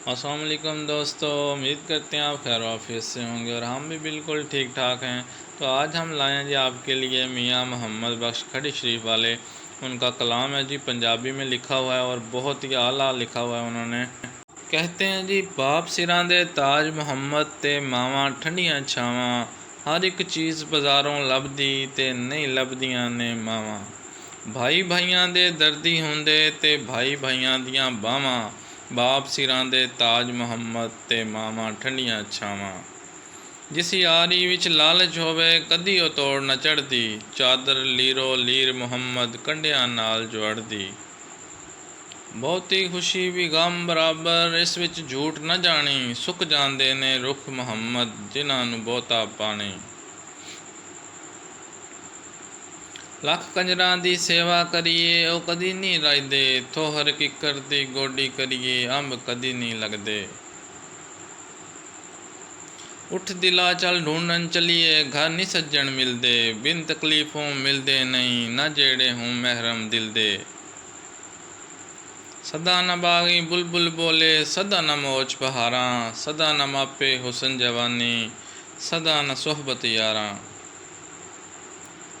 अस्सलाम वालेकुम दोस्तों, उम्मीद करते हैं आप खैर वाफियत से होंगे और हम भी बिल्कुल ठीक ठाक हैं। तो आज हम लाए हैं जी आपके लिए मियाँ मोहम्मद बख्श खड़ी शरीफ वाले। उनका कलाम है जी, पंजाबी में लिखा हुआ है और बहुत ही आला लिखा हुआ है उन्होंने। कहते हैं जी, बाप सिरां दे ताज मुहम्मद ते मावां ठंडियां छावां, हर एक चीज़ बाज़ारों लभदी ते नहीं लभदियां ने मावां। भाई भाइयां दे दर्दी हुंदे ते भाई भाइयां दियां बावां, बाप सिरां दे ताज मुहम्मद ते मावां ठंडियां छावां। जिस यारी विच लालच होवे कदी ओ तोड़ न चढ़दी, चादर लीरो लीर मुहम्मद कंडियां नाल जोड़दी। बहुती खुशी भी गम बराबर, इस विच झूठ न जानी, सुख जांदे ने रुख मुहम्मद जिन्हां नूं बहुता पानी। लख कंजरां दी सेवा करिए ओ कदी नहीं रजदे, थोहर किकर दी गोडी करिए अंब कदी नहीं लगदे। उठ दिला चल ढूंढन चलिए घर नहीं सज्जन मिलदे, बिन तकलीफों मिलदे नहीं न जेड़े हों महरम दिल दे। सदा न बागी बुलबुल बोले सदा न मोच बहारां, सदा न मापे हुसन जवानी सदा न सोहबत यारां।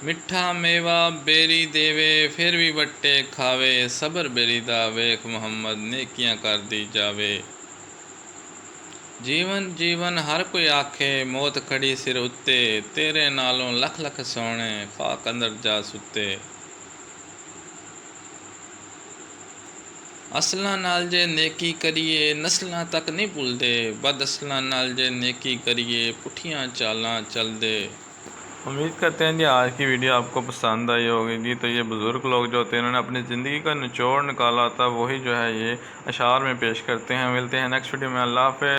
मिठा मेवा बेरी देवे फिर भी वट्टे खावे, सबर बेरी दा वेख मुहम्मद नेकियां कर दी जावे। जीवन जीवन हर कोई आखे मौत खड़ी सिर उत्ते, तेरे नालों लख लख सोने खाक अंदर जा सुते। असलां नाल जे नेकी करिए नस्लां तक नहीं भुलदे, बद असलां नाल जे नेकी करिए पुठियां चालां चलदे। उम्मीद करते हैं जी आज की वीडियो आपको पसंद आई होगी जी। तो ये बुज़ुर्ग लोग जो होते हैं इन्होंने अपनी ज़िंदगी का निचोड़ निकाला था, वही जो है ये अशार में पेश करते हैं। मिलते हैं नेक्स्ट वीडियो में। अल्लाह हाफ़िज़।